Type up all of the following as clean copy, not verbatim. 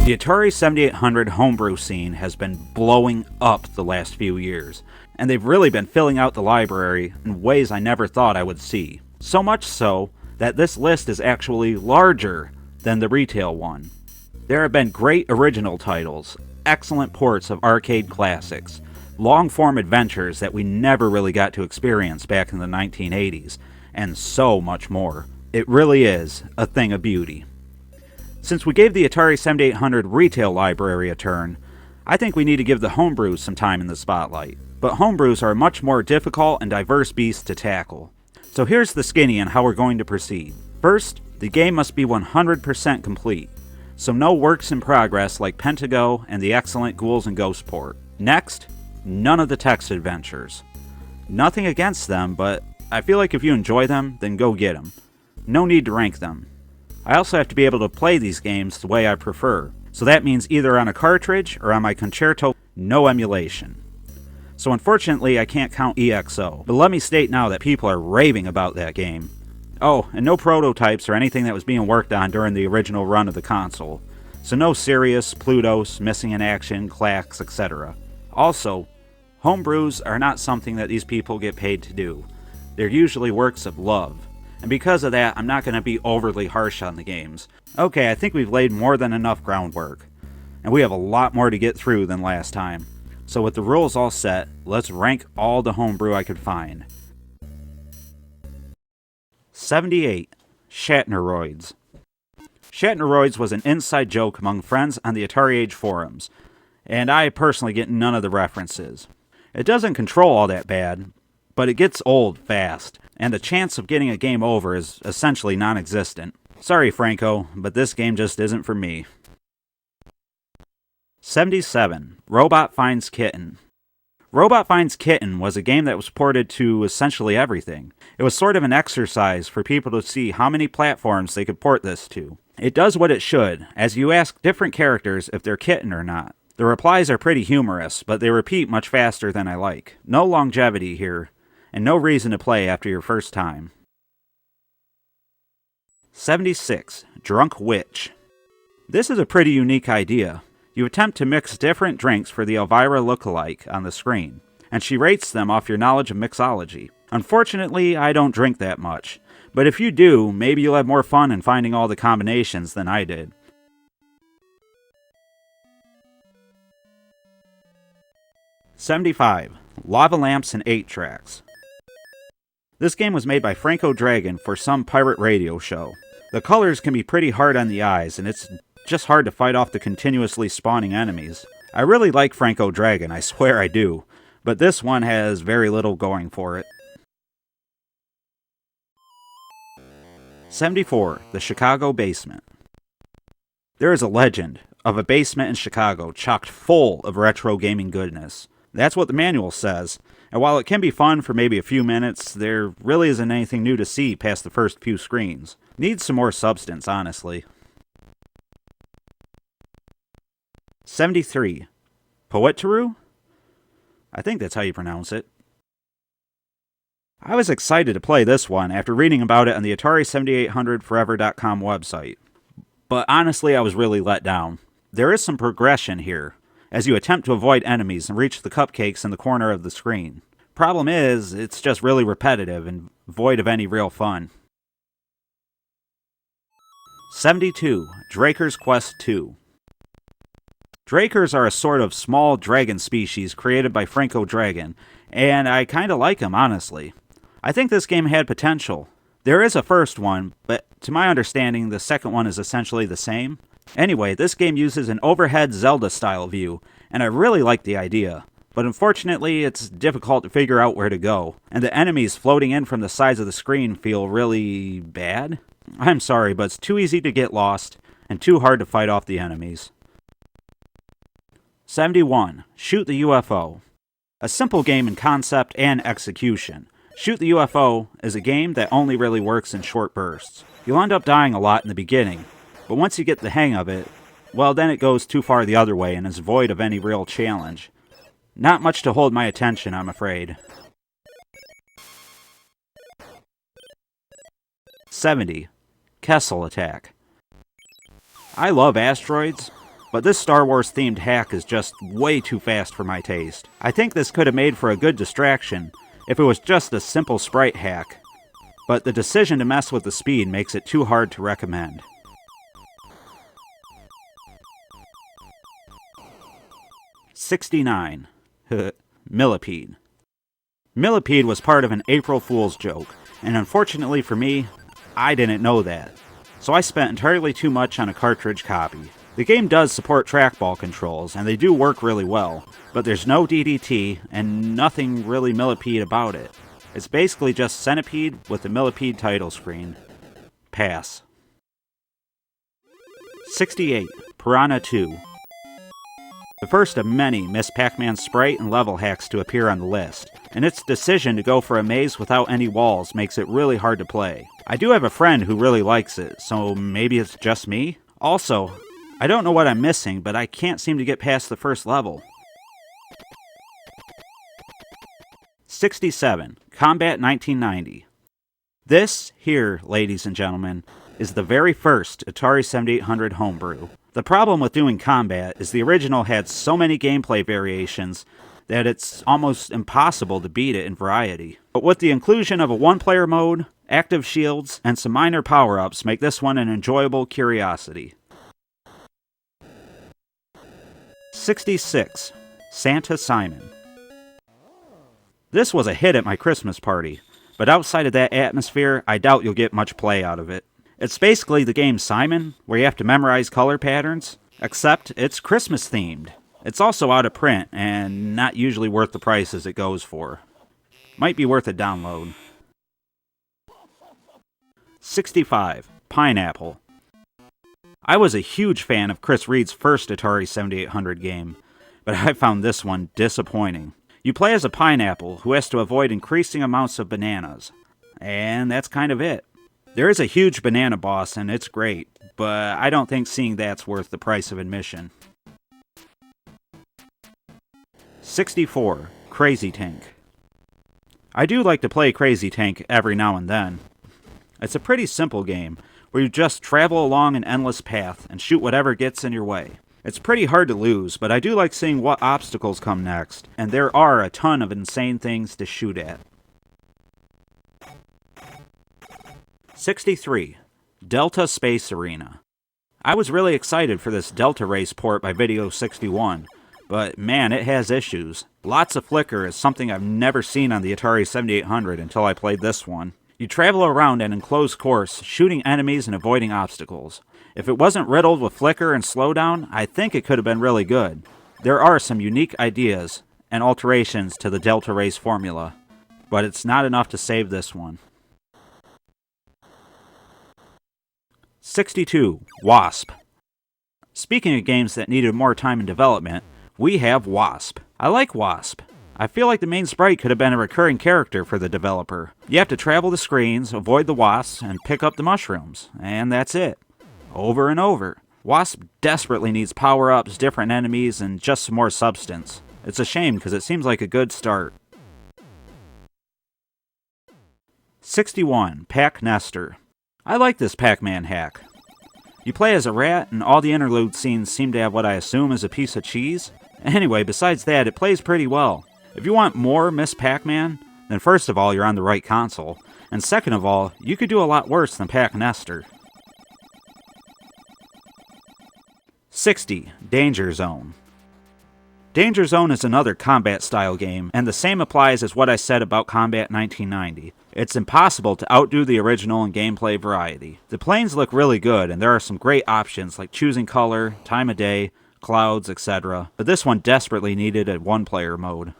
The Atari 7800 homebrew scene has been blowing up the last few years, and they've really been filling out the library in ways I never thought I would see. So much so that this list is actually larger than the retail one. There have been great original titles, excellent ports of arcade classics, long-form adventures that we never really got to experience back in the 1980s, and so much more. It really is a thing of beauty. Since we gave the Atari 7800 retail library a turn, I think we need to give the homebrews some time in the spotlight. But homebrews are a much more difficult and diverse beast to tackle. So here's the skinny on how we're going to proceed. First, the game must be 100% complete, so no works in progress like Pentago and the excellent Ghouls and Ghosts port. Next, none of the text adventures. Nothing against them, but I feel like if you enjoy them, then go get them. No need to rank them. I also have to be able to play these games the way I prefer, so that means either on a cartridge or on my Concerto, no emulation. So unfortunately I can't count EXO, but let me state now that people are raving about that game. Oh, and no prototypes or anything that was being worked on during the original run of the console, so no Sirius, Plutos, Missing in Action, Clacks, etc. Also, homebrews are not something that these people get paid to do. They're usually works of love. And because of that, I'm not going to be overly harsh on the games. Okay, I think we've laid more than enough groundwork. And we have a lot more to get through than last time. So with the rules all set, let's rank all the homebrew I could find. 78. Shatneroids. Shatneroids was an inside joke among friends on the Atari Age forums, and I personally get none of the references. It doesn't control all that bad, but it gets old fast, and the chance of getting a game over is essentially non-existent. Sorry, Franco, but this game just isn't for me. 77. Robot Finds Kitten. Robot Finds Kitten was a game that was ported to essentially everything. It was sort of an exercise for people to see how many platforms they could port this to. It does what it should, as you ask different characters if they're kitten or not. The replies are pretty humorous, but they repeat much faster than I like. No longevity here, and no reason to play after your first time. 76. Drunk Witch. This is a pretty unique idea. You attempt to mix different drinks for the Elvira lookalike on the screen, and she rates them off your knowledge of mixology. Unfortunately, I don't drink that much, but if you do, maybe you'll have more fun in finding all the combinations than I did. 75. Lava Lamps and 8-Tracks. This game was made by Franco Dragon for some pirate radio show. The colors can be pretty hard on the eyes, and it's just hard to fight off the continuously spawning enemies. I really like Franco Dragon, I swear I do, but this one has very little going for it. 74. The Chicago Basement. There is a legend of a basement in Chicago chocked full of retro gaming goodness. That's what the manual says, and while it can be fun for maybe a few minutes, there really isn't anything new to see past the first few screens. Needs some more substance, honestly. 73. Poeturu? I think that's how you pronounce it. I was excited to play this one after reading about it on the Atari7800forever.com website. But honestly, I was really let down. There is some progression here, as you attempt to avoid enemies and reach the cupcakes in the corner of the screen. Problem is, it's just really repetitive and void of any real fun. 72. Draker's Quest 2. Drakers are a sort of small dragon species created by Franco Dragon, and I kinda like them, honestly. I think this game had potential. There is a first one, but to my understanding, the second one is essentially the same. Anyway, this game uses an overhead Zelda-style view, and I really like the idea. But unfortunately, it's difficult to figure out where to go, and the enemies floating in from the sides of the screen feel really bad. I'm sorry, but it's too easy to get lost, and too hard to fight off the enemies. 71. Shoot the UFO. A simple game in concept and execution. Shoot the UFO is a game that only really works in short bursts. You'll end up dying a lot in the beginning, but once you get the hang of it, well, then it goes too far the other way and is void of any real challenge. Not much to hold my attention, I'm afraid. 70. Kessel Attack. I love Asteroids, but this Star Wars themed hack is just way too fast for my taste. I think this could have made for a good distraction if it was just a simple sprite hack, but the decision to mess with the speed makes it too hard to recommend. 69. Millipede. Millipede was part of an April Fool's joke, and unfortunately for me, I didn't know that. So I spent entirely too much on a cartridge copy. The game does support trackball controls, and they do work really well, but there's no DDT, and nothing really Millipede about it. It's basically just Centipede with the Millipede title screen. Pass. 68. Piranha 2. The first of many Miss Pac-Man sprite and level hacks to appear on the list, and its decision to go for a maze without any walls makes it really hard to play. I do have a friend who really likes it, so maybe it's just me? Also, I don't know what I'm missing, but I can't seem to get past the first level. 67. Combat 1990. This here, ladies and gentlemen, is the very first Atari 7800 homebrew. The problem with doing combat is the original had so many gameplay variations that it's almost impossible to beat it in variety. But with the inclusion of a one-player mode, active shields, and some minor power-ups make this one an enjoyable curiosity. 66. Santa Simon. This was a hit at my Christmas party, but outside of that atmosphere, I doubt you'll get much play out of it. It's basically the game Simon, where you have to memorize color patterns, except it's Christmas themed. It's also out of print, and not usually worth the prices it goes for. Might be worth a download. 65. Pineapple. I was a huge fan of Chris Reed's first Atari 7800 game, but I found this one disappointing. You play as a pineapple who has to avoid increasing amounts of bananas, and that's kind of it. There is a huge banana boss, and it's great, but I don't think seeing that's worth the price of admission. 64. Crazy Tank. I do like to play Crazy Tank every now and then. It's a pretty simple game, where you just travel along an endless path and shoot whatever gets in your way. It's pretty hard to lose, but I do like seeing what obstacles come next, and there are a ton of insane things to shoot at. 63. Delta Space Arena. I was really excited for this Delta Race port by Video 61, but man, it has issues. Lots of flicker is something I've never seen on the Atari 7800 until I played this one. You travel around an enclosed course, shooting enemies and avoiding obstacles. If it wasn't riddled with flicker and slowdown, I think it could have been really good. There are some unique ideas and alterations to the Delta Race formula, but it's not enough to save this one. 62. Wasp. Speaking of games that needed more time in development, we have Wasp. I like Wasp. I feel like the main sprite could have been a recurring character for the developer. You have to travel the screens, avoid the wasps, and pick up the mushrooms. And that's it. Over and over. Wasp desperately needs power-ups, different enemies, and just some more substance. It's a shame because it seems like a good start. 61. Pack Nester. I like this Pac-Man hack. You play as a rat, and all the interlude scenes seem to have what I assume is a piece of cheese. Anyway, besides that, it plays pretty well. If you want more Miss Pac-Man, then first of all, you're on the right console, and second of all, you could do a lot worse than Pack Nester. 60. Danger Zone. Danger Zone is another combat-style game, and the same applies as what I said about Combat 1990. It's impossible to outdo the original in gameplay variety. The planes look really good, and there are some great options like choosing color, time of day, clouds, etc., but this one desperately needed a one-player mode.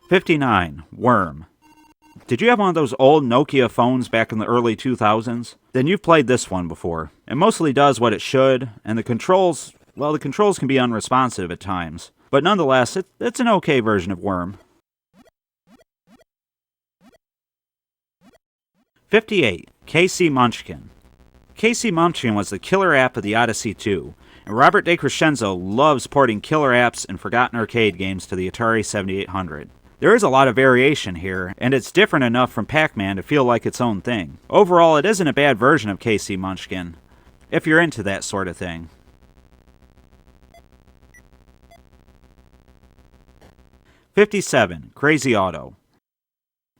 59. Worm. Did you have one of those old Nokia phones back in the early 2000s? Then you've played this one before. It mostly does what it should, and the controls can be unresponsive at times. But nonetheless, it's an okay version of Worm. 58. KC Munchkin. KC Munchkin was the killer app of the Odyssey 2, and Robert DeCrescenzo loves porting killer apps and forgotten arcade games to the Atari 7800. There is a lot of variation here, and it's different enough from Pac-Man to feel like its own thing. Overall, it isn't a bad version of KC Munchkin, if you're into that sort of thing. 57. Crazy Auto.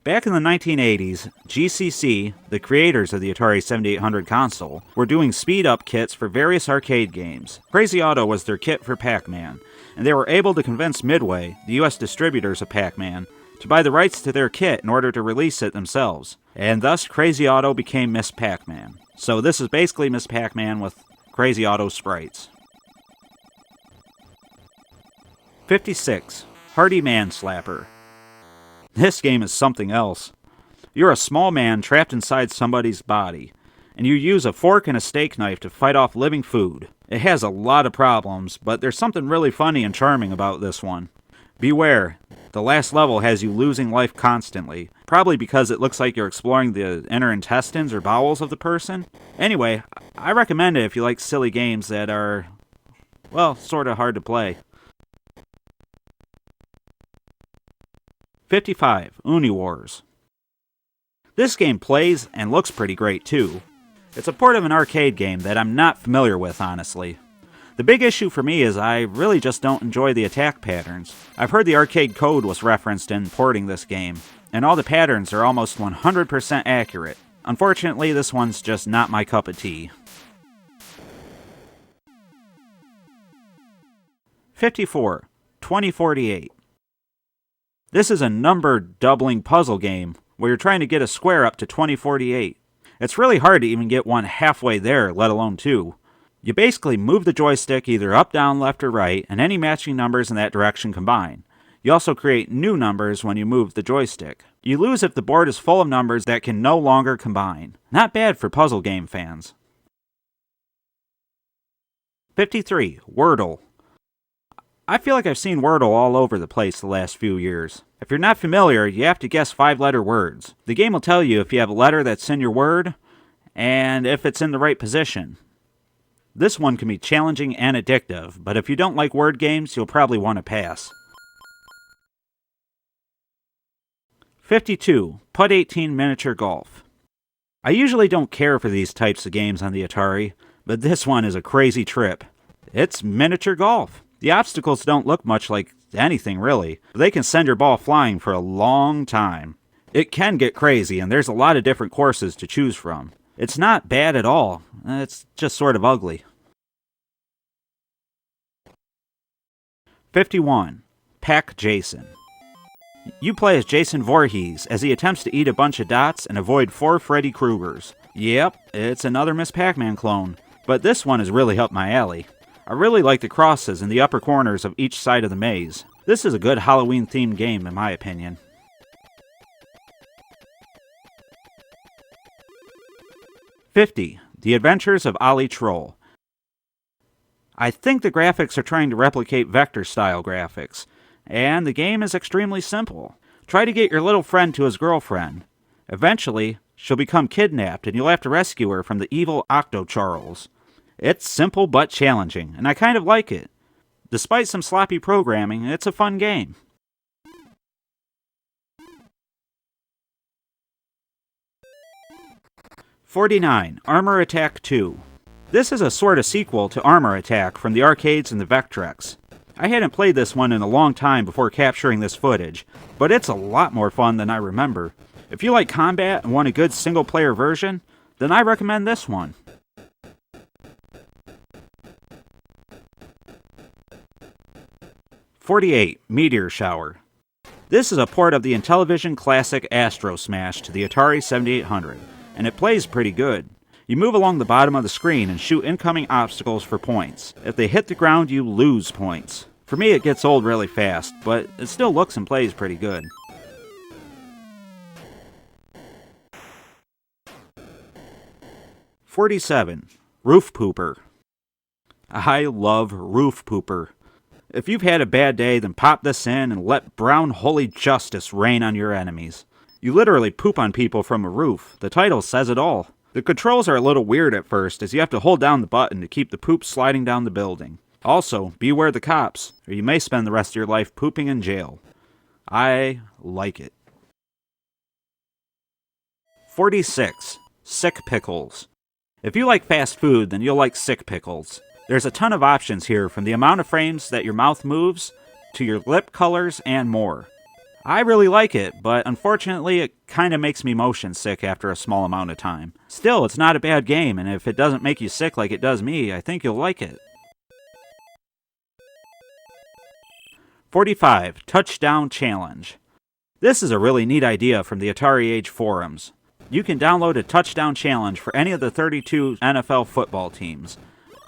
Back in the 1980s, GCC, the creators of the Atari 7800 console, were doing speed-up kits for various arcade games. Crazy Auto was their kit for Pac-Man, and they were able to convince Midway, the US distributors of Pac-Man, to buy the rights to their kit in order to release it themselves. And thus, Crazy Auto became Miss Pac-Man. So this is basically Miss Pac-Man with Crazy Auto sprites. 56. Hardy Manslapper. This game is something else. You're a small man trapped inside somebody's body, and you use a fork and a steak knife to fight off living food. It has a lot of problems, but there's something really funny and charming about this one. Beware, the last level has you losing life constantly, probably because it looks like you're exploring the inner intestines or bowels of the person. Anyway, I recommend it if you like silly games that are, well, sort of hard to play. 55. Uni Wars. This game plays and looks pretty great too. It's a port of an arcade game that I'm not familiar with, honestly. The big issue for me is I really just don't enjoy the attack patterns. I've heard the arcade code was referenced in porting this game, and all the patterns are almost 100% accurate. Unfortunately, this one's just not my cup of tea. 54. 2048. This is a number doubling puzzle game where you're trying to get a square up to 2048. It's really hard to even get one halfway there, let alone two. You basically move the joystick either up, down, left, or right, and any matching numbers in that direction combine. You also create new numbers when you move the joystick. You lose if the board is full of numbers that can no longer combine. Not bad for puzzle game fans. 53. Wordle. I feel like I've seen Wordle all over the place the last few years. If you're not familiar, you have to guess 5-letter words. The game will tell you if you have a letter that's in your word, and if it's in the right position. This one can be challenging and addictive, but if you don't like word games, you'll probably want to pass. 52. Putt 18 Miniature Golf. I usually don't care for these types of games on the Atari, but this one is a crazy trip. It's miniature golf. The obstacles don't look much like anything really, but they can send your ball flying for a long time. It can get crazy, and there's a lot of different courses to choose from. It's not bad at all, it's just sort of ugly. 51. Peck Jason. You play as Jason Voorhees as he attempts to eat a bunch of dots and avoid 4 Freddy Kruegers. Yep, it's another Miss Pac-Man clone, but this one is really up my alley. I really like the crosses in the upper corners of each side of the maze. This is a good Halloween-themed game, in my opinion. 50. The Adventures of Ollie Troll. I think the graphics are trying to replicate vector-style graphics, and the game is extremely simple. Try to get your little friend to his girlfriend. Eventually, she'll become kidnapped, and you'll have to rescue her from the evil Octo-Charles. It's simple but challenging, and I kind of like it. Despite some sloppy programming, it's a fun game. 49. Armor Attack 2. This is a sort of sequel to Armor Attack from the arcades and the Vectrex. I hadn't played this one in a long time before capturing this footage, but it's a lot more fun than I remember. If you like combat and want a good single-player version, then I recommend this one. 48. Meteor Shower. This is a port of the Intellivision classic Astro Smash to the Atari 7800, and it plays pretty good. You move along the bottom of the screen and shoot incoming obstacles for points. If they hit the ground, you lose points. For me, it gets old really fast, but it still looks and plays pretty good. 47. Roof Pooper. I love Roof Pooper. If you've had a bad day, then pop this in and let brown holy justice reign on your enemies. You literally poop on people from a roof. The title says it all. The controls are a little weird at first, as you have to hold down the button to keep the poop sliding down the building. Also, beware the cops, or you may spend the rest of your life pooping in jail. I like it. 46. Sick Pickles. If you like fast food, then you'll like Sick Pickles. There's a ton of options here, from the amount of frames that your mouth moves, to your lip colors, and more. I really like it, but unfortunately it kinda makes me motion sick after a small amount of time. Still, it's not a bad game, and if it doesn't make you sick like it does me, I think you'll like it. 45. Touchdown Challenge. This is a really neat idea from the Atari Age forums. You can download a touchdown challenge for any of the 32 NFL football teams,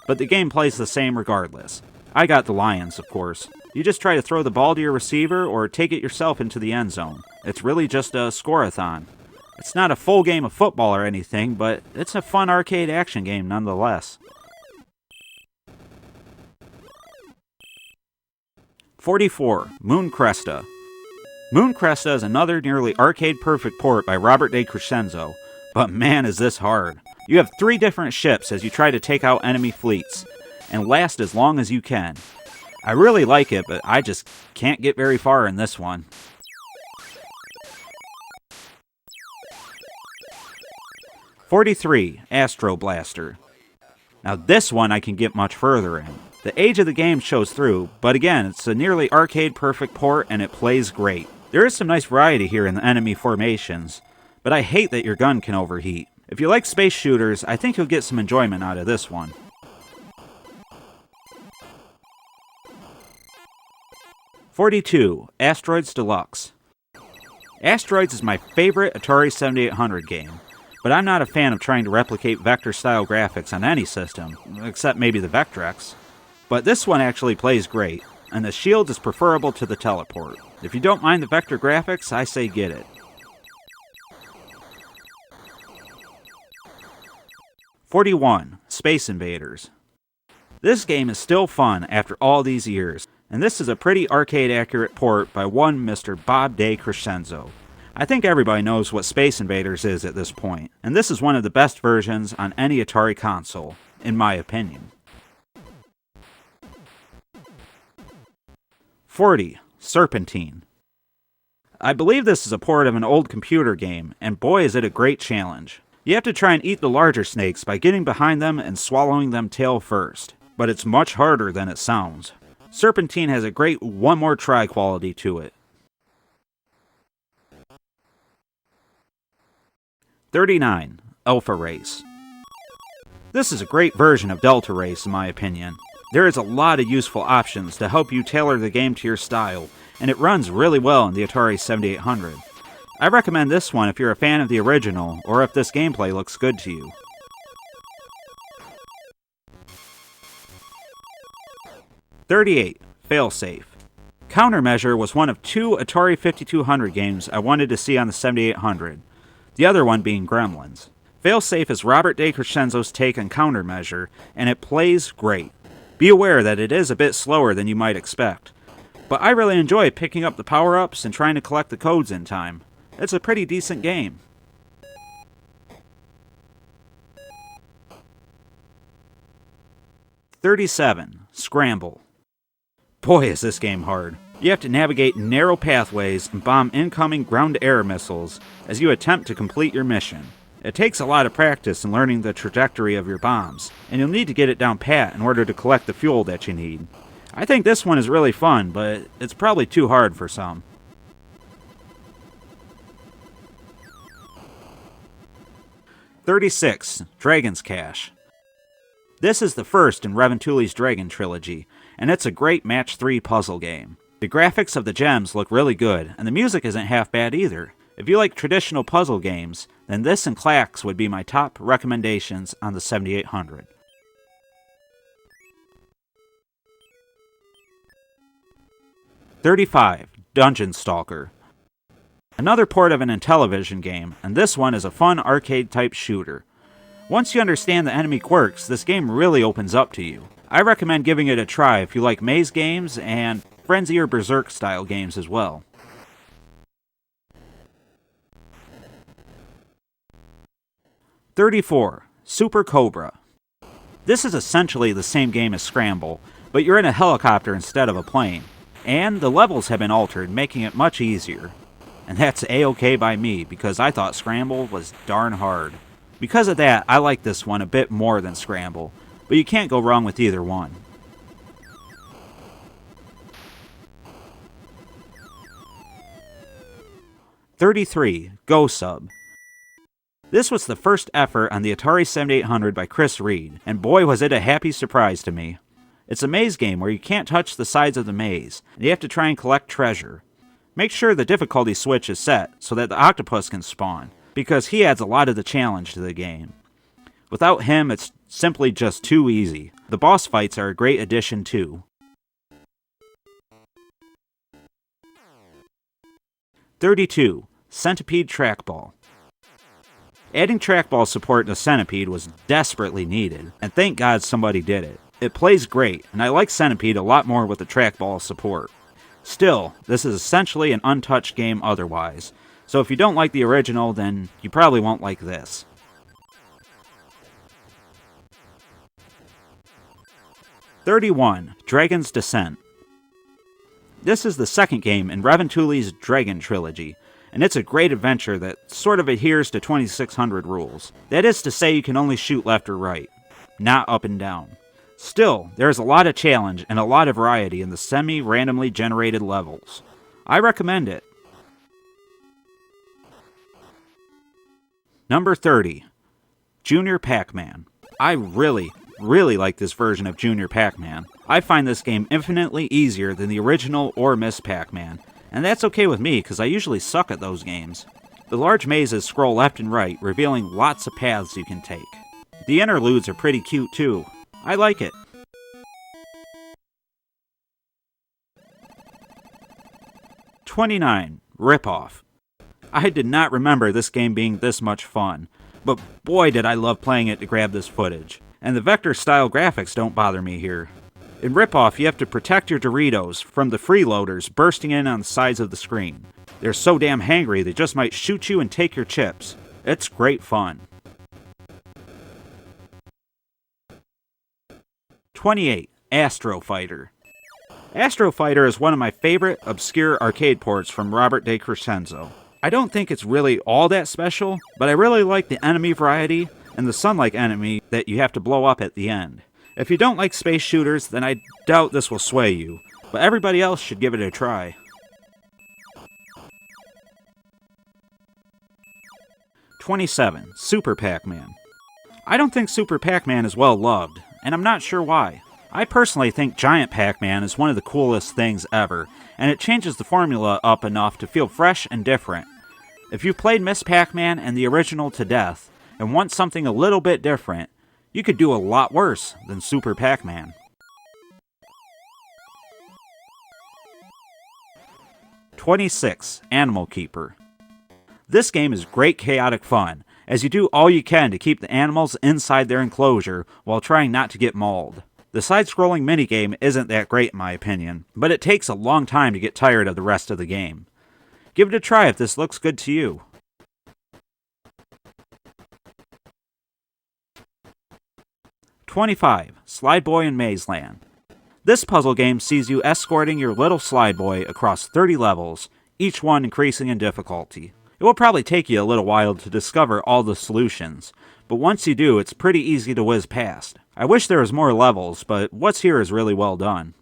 but the game plays the same regardless. I got the Lions, of course. You just try to throw the ball to your receiver or take it yourself into the end zone. It's really just a score-a-thon. It's not a full game of football or anything, but it's a fun arcade action game nonetheless. 44. Moon Cresta. Moon Cresta is another nearly arcade-perfect port by Robert DeCrescenzo, but man is this hard. You have 3 different ships as you try to take out enemy fleets, and last as long as you can. I really like it, but I just can't get very far in this one. 43. Astro Blaster. Now this one I can get much further in. The age of the game shows through, but again, it's a nearly arcade-perfect port and it plays great. There is some nice variety here in the enemy formations, but I hate that your gun can overheat. If you like space shooters, I think you'll get some enjoyment out of this one. 42. Asteroids Deluxe. Asteroids is my favorite Atari 7800 game, but I'm not a fan of trying to replicate vector-style graphics on any system, except maybe the Vectrex. But this one actually plays great, and the shield is preferable to the teleport. If you don't mind the vector graphics, I say get it. 41. Space Invaders. This game is still fun after all these years, and this is a pretty arcade-accurate port by one Mr. Bob DeCrescenzo. I think everybody knows what Space Invaders is at this point, and this is one of the best versions on any Atari console, in my opinion. 40. Serpentine. I believe this is a port of an old computer game, and boy is it a great challenge. You have to try and eat the larger snakes by getting behind them and swallowing them tail first, but it's much harder than it sounds. Serpentine has a great one more try quality to it. 39. Alpha Race. This is a great version of Delta Race in my opinion. There is a lot of useful options to help you tailor the game to your style, and it runs really well in the Atari 7800. I recommend this one if you're a fan of the original, or if this gameplay looks good to you. 38. FailSafe. Countermeasure was one of 2 Atari 5200 games I wanted to see on the 7800, the other one being Gremlins. FailSafe is Robert DeCrescenzo's take on Countermeasure, and it plays great. Be aware that it is a bit slower than you might expect, but I really enjoy picking up the power-ups and trying to collect the codes in time. It's a pretty decent game. 37. Scramble. Boy is this game hard. You have to navigate narrow pathways and bomb incoming ground-to-air missiles as you attempt to complete your mission. It takes a lot of practice in learning the trajectory of your bombs, and you'll need to get it down pat in order to collect the fuel that you need. I think this one is really fun, but it's probably too hard for some. 36. Dragon's Cache. This is the first in Reventuli's Dragon trilogy, and it's a great match 3 puzzle game. The graphics of the gems look really good, and the music isn't half bad either. If you like traditional puzzle games, then this and Clax would be my top recommendations on the 7800. 35. Dungeon Stalker. Another port of an Intellivision game, and this one is a fun arcade-type shooter. Once you understand the enemy quirks, this game really opens up to you. I recommend giving it a try if you like maze games and Frenzy or Berserk style games as well. 34. Super Cobra. This is essentially the same game as Scramble, but you're in a helicopter instead of a plane. And the levels have been altered, making it much easier. And that's A-okay by me, because I thought Scramble was darn hard. Because of that, I like this one a bit more than Scramble, but you can't go wrong with either one. "33. Go Sub. This was the first effort on the Atari 7800 by Chris Reed, and boy was it a happy surprise to me. It's a maze game where you can't touch the sides of the maze, and you have to try and collect treasure. Make sure the difficulty switch is set so that the octopus can spawn, because he adds a lot of the challenge to the game. Without him, it's simply just too easy. The boss fights are a great addition too. 32. Centipede Trackball. Adding trackball support to Centipede was desperately needed, and thank God somebody did it. It plays great, and I like Centipede a lot more with the trackball support. Still, this is essentially an untouched game otherwise, so if you don't like the original, then you probably won't like this. 31. Dragon's Descent. This is the second game in Reventuli's Dragon Trilogy, and it's a great adventure that sort of adheres to 2600 rules. That is to say, you can only shoot left or right, not up and down. Still, there is a lot of challenge and a lot of variety in the semi-randomly generated levels. I recommend it. Number 30. Junior Pac-Man. I really like this version of Junior Pac-Man. I find this game infinitely easier than the original or Miss Pac-Man, and that's okay with me because I usually suck at those games. The large mazes scroll left and right, revealing lots of paths you can take. The interludes are pretty cute too. I like it. 29. Rip-Off. I did not remember this game being this much fun, but boy did I love playing it to grab this footage. And the vector-style graphics don't bother me here. In Rip-Off, you have to protect your Doritos from the freeloaders bursting in on the sides of the screen. They're so damn hangry they just might shoot you and take your chips. It's great fun. 28. Astro Fighter. Astro Fighter is one of my favorite obscure arcade ports from Robert De Crescenzo. I don't think it's really all that special, but I really like the enemy variety and the sun-like enemy that you have to blow up at the end. If you don't like space shooters, then I doubt this will sway you, but everybody else should give it a try. 27. Super Pac-Man. I don't think Super Pac-Man is well loved, and I'm not sure why. I personally think Giant Pac-Man is one of the coolest things ever, and it changes the formula up enough to feel fresh and different. If you've played Miss Pac-Man and the original to death, and want something a little bit different, you could do a lot worse than Super Pac-Man. 26. Animal Keeper. This game is great chaotic fun, as you do all you can to keep the animals inside their enclosure while trying not to get mauled. The side-scrolling minigame isn't that great in my opinion, but it takes a long time to get tired of the rest of the game. Give it a try if this looks good to you. 25. Slide Boy in Maze Land. This puzzle game sees you escorting your little slide boy across 30 levels, each one increasing in difficulty. It will probably take you a little while to discover all the solutions, but once you do, it's pretty easy to whiz past. I wish there was more levels, but what's here is really well done.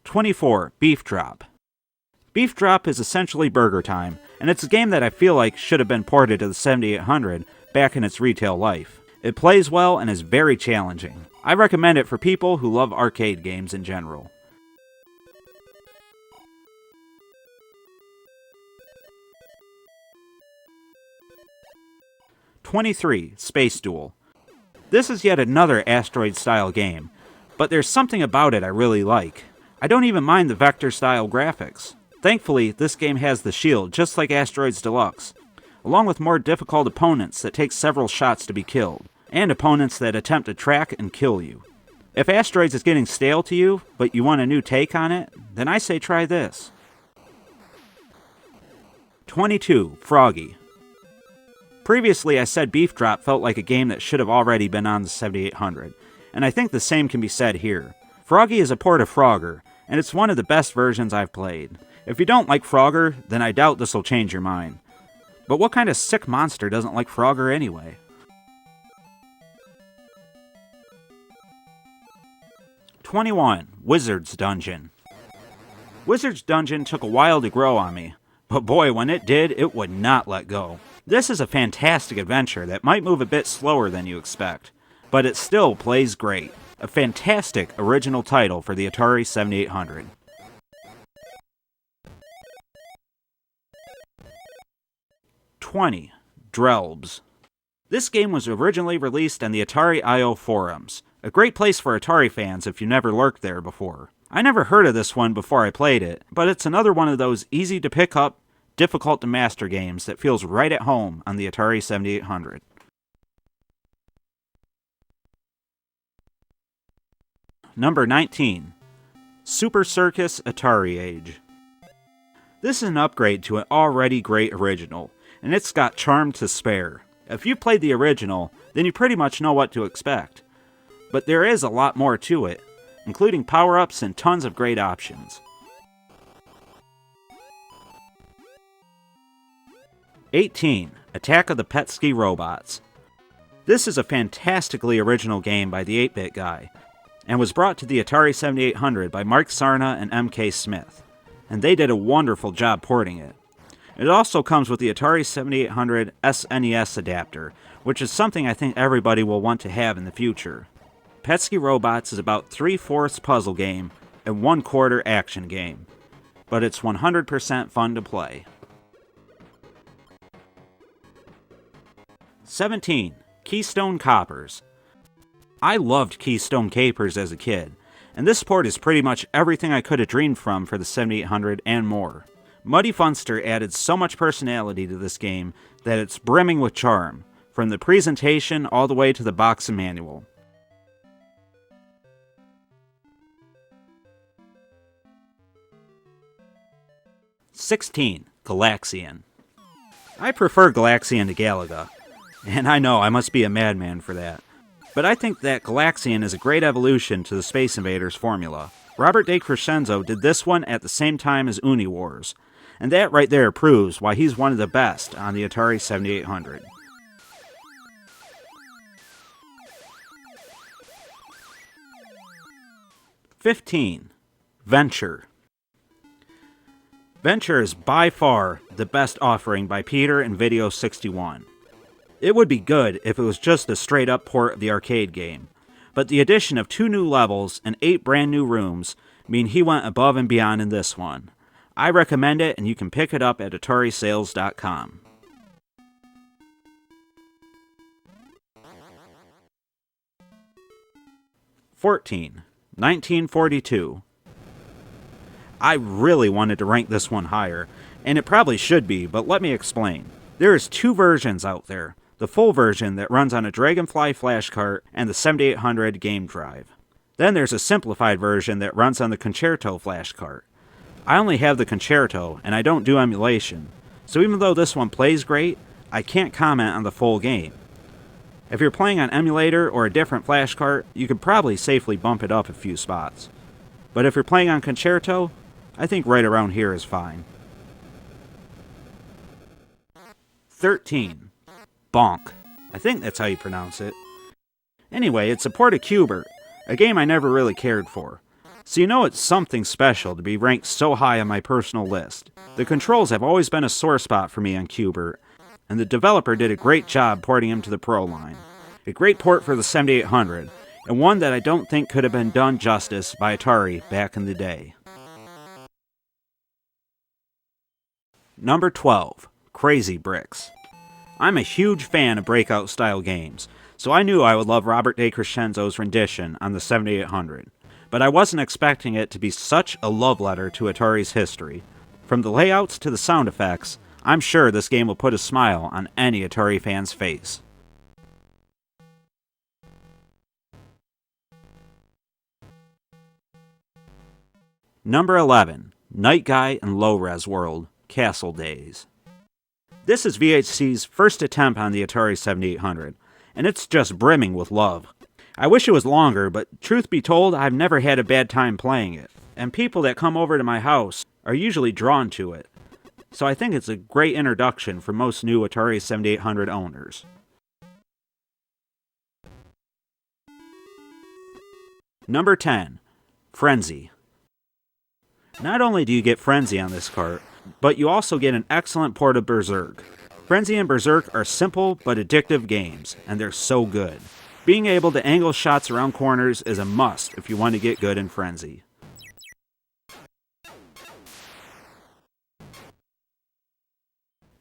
24. Beef Drop. Beef Drop is essentially Burger Time, and it's a game that I feel like should have been ported to the 7800 back in its retail life. It plays well and is very challenging. I recommend it for people who love arcade games in general. 23. Space Duel. This is yet another Asteroid-style game, but there's something about it I really like. I don't even mind the vector-style graphics. Thankfully, this game has the shield, just like Asteroids Deluxe, along with more difficult opponents that take several shots to be killed, and opponents that attempt to track and kill you. If Asteroids is getting stale to you, but you want a new take on it, then I say try this. 22. Froggy. Previously, I said Beef Drop felt like a game that should have already been on the 7800, and I think the same can be said here. Froggy is a port of Frogger, and it's one of the best versions I've played. If you don't like Frogger, then I doubt this will change your mind. But what kind of sick monster doesn't like Frogger anyway? #21. Wizard's Dungeon. Wizard's Dungeon took a while to grow on me, but boy, when it did, it would not let go. This is a fantastic adventure that might move a bit slower than you expect, but it still plays great. A fantastic original title for the Atari 7800. #20. Drelbs. This game was originally released on the Atari IO forums, a great place for Atari fans if you never lurked there before. I never heard of this one before I played it, but it's another one of those easy to pick up, difficult to master games that feels right at home on the Atari 7800. #19. Super Circus Atari Age. This is an upgrade to an already great original, and it's got charm to spare. If you played the original, then you pretty much know what to expect. But there is a lot more to it, including power-ups and tons of great options. #18. Attack of the Petsky Robots. This is a fantastically original game by the 8-Bit Guy, and was brought to the Atari 7800 by Mark Sarna and M.K. Smith, and they did a wonderful job porting it. It also comes with the Atari 7800 SNES adapter, which is something I think everybody will want to have in the future. Petsky Robots is about 3/4 puzzle game and 1/4 action game, but it's 100% fun to play. 17. Keystone Capers. I loved Keystone Capers as a kid, and this port is pretty much everything I could have dreamed from for the 7800 and more. Muddy Funster added so much personality to this game that it's brimming with charm, from the presentation all the way to the box and manual. #16. Galaxian. I prefer Galaxian to Galaga, and I know I must be a madman for that. But I think that Galaxian is a great evolution to the Space Invaders formula. Robert DeCrescenzo did this one at the same time as Uni Wars, and that right there proves why he's one of the best on the Atari 7800. #15. Venture. Venture is by far the best offering by Peter and Video 61. It would be good if it was just a straight-up port of the arcade game, but the addition of 2 new levels and 8 brand new rooms mean he went above and beyond in this one. I recommend it, and you can pick it up at AtariSales.com. #14. 1942. I really wanted to rank this one higher, and it probably should be, but let me explain. There is 2 versions out there. The full version that runs on a Dragonfly flash cart and the 7800 game drive. Then there's a simplified version that runs on the Concerto flash cart. I only have the Concerto, and I don't do emulation, so even though this one plays great, I can't comment on the full game. If you're playing on emulator or a different flash cart, you could probably safely bump it up a few spots. But if you're playing on Concerto, I think right around here is fine. 13. Bonk. I think that's how you pronounce it. Anyway, it's a port of Q*bert, a game I never really cared for. So you know it's something special to be ranked so high on my personal list. The controls have always been a sore spot for me on Q*bert, and the developer did a great job porting him to the Pro line. A great port for the 7800, and one that I don't think could have been done justice by Atari back in the day. #12. Crazy Bricks. I'm a huge fan of breakout-style games, so I knew I would love Robert DeCrescenzo's rendition on the 7800. But I wasn't expecting it to be such a love letter to Atari's history. From the layouts to the sound effects, I'm sure this game will put a smile on any Atari fan's face. #11. Night Guy and Low Res World, Castle Days. This is VHC's first attempt on the Atari 7800, and it's just brimming with love. I wish it was longer, but truth be told, I've never had a bad time playing it. And people that come over to my house are usually drawn to it, so I think it's a great introduction for most new Atari 7800 owners. Number 10. Frenzy. Not only do you get Frenzy on this cart, but you also get an excellent port of Berserk. Frenzy and Berserk are simple but addictive games, and they're so good. Being able to angle shots around corners is a must if you want to get good in Frenzy.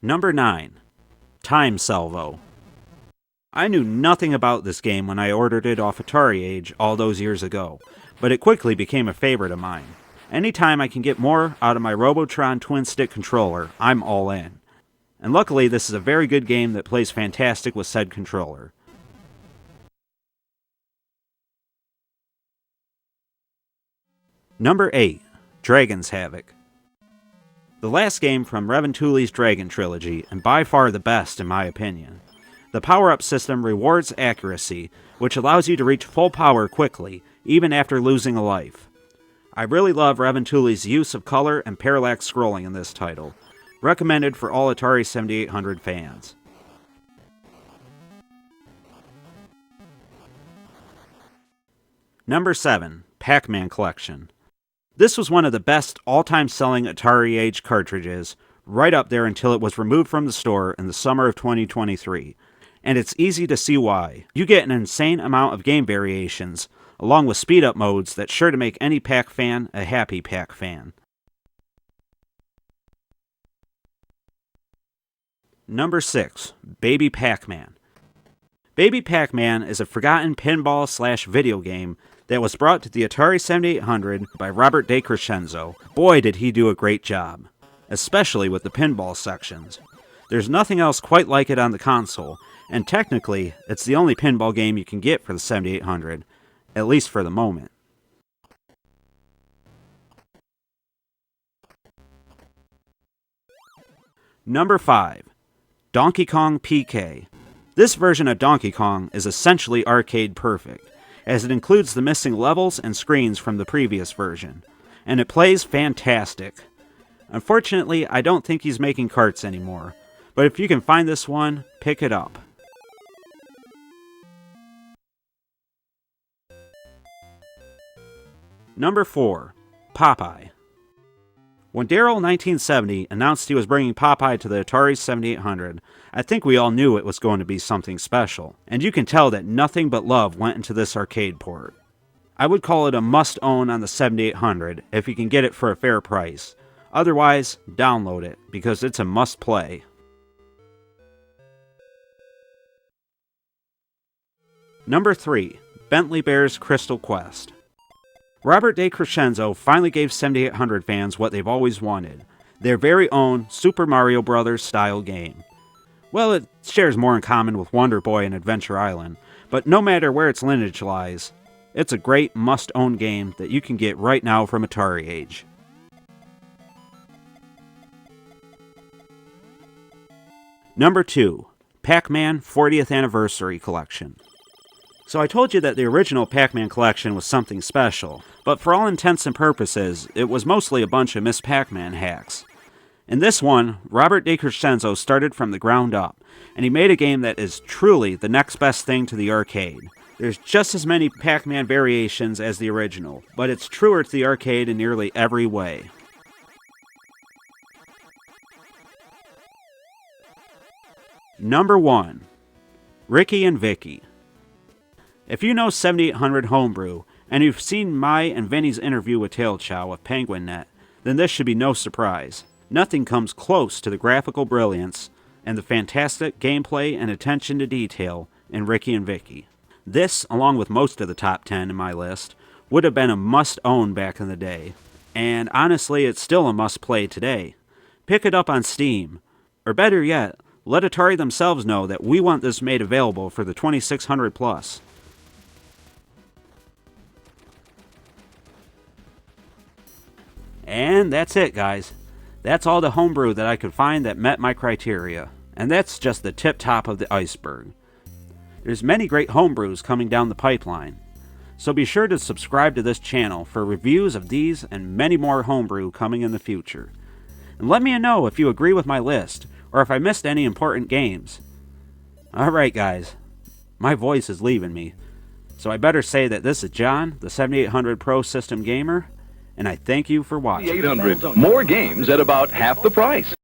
Number 9. Time Salvo. I knew nothing about this game when I ordered it off Atari Age all those years ago, but it quickly became a favorite of mine. Anytime I can get more out of my Robotron twin-stick controller, I'm all in. And luckily, this is a very good game that plays fantastic with said controller. Number 8. Dragon's Havoc. The last game from Reventulli's Dragon Trilogy, and by far the best in my opinion. The power-up system rewards accuracy, which allows you to reach full power quickly, even after losing a life. I really love Reventulli's use of color and parallax scrolling in this title. Recommended for all Atari 7800 fans. Number 7. PacMan Collection. This was one of the best all-time selling Atari Age cartridges, right up there until it was removed from the store in the summer of 2023. And it's easy to see why. You get an insane amount of game variations, along with speed-up modes that's sure to make any Pac fan a happy Pac fan. Number 6. Baby Pac-Man. Baby Pac-Man is a forgotten pinball/video game that was brought to the Atari 7800 by Robert DeCrescenzo. Boy, did he do a great job, especially with the pinball sections. There's nothing else quite like it on the console, and technically, it's the only pinball game you can get for the 7800, at least for the moment. Number 5. Donkey Kong PK. This version of Donkey Kong is essentially arcade perfect, as it includes the missing levels and screens from the previous version, and it plays fantastic. Unfortunately, I don't think he's making carts anymore, but if you can find this one, pick it up. Number 4. Popeye. When Daryl 1970 announced he was bringing Popeye to the Atari 7800, I think we all knew it was going to be something special, and you can tell that nothing but love went into this arcade port. I would call it a must-own on the 7800 if you can get it for a fair price. Otherwise, download it, because it's a must-play. Number 3. Bentley Bear's Crystal Quest. Robert DeCrescenzo finally gave 7800 fans what they've always wanted, their very own Super Mario Bros. Style game. Well, it shares more in common with Wonder Boy and Adventure Island, but no matter where its lineage lies, it's a great must-own game that you can get right now from Atari Age. Number 2. Pac-Man 40th Anniversary Collection. So I told you that the original PacMan Collection was something special, but for all intents and purposes, it was mostly a bunch of Miss Pac-Man hacks. In this one, Robert DeCrescenzo started from the ground up, and he made a game that is truly the next best thing to the arcade. There's just as many Pac-Man variations as the original, but it's truer to the arcade in nearly every way. Number 1. Ricky and Vicky. If you know 7800 Homebrew, and you've seen my and Vinny's interview with Tailchow of PenguinNet, then this should be no surprise. Nothing comes close to the graphical brilliance and the fantastic gameplay and attention to detail in Ricky and Vicky. This, along with most of the top 10 in my list, would have been a must-own back in the day, and honestly it's still a must-play today. Pick it up on Steam, or better yet, let Atari themselves know that we want this made available for the 2600 plus. And that's it, guys. That's all the homebrew that I could find that met my criteria. And that's just the tip top of the iceberg. There's many great homebrews coming down the pipeline. So be sure to subscribe to this channel for reviews of these and many more homebrew coming in the future. And let me know if you agree with my list, or if I missed any important games. Alright guys, my voice is leaving me, so I better say that this is John, the 7800 Pro System Gamer, and I thank you for watching. 800, more games at about half the price.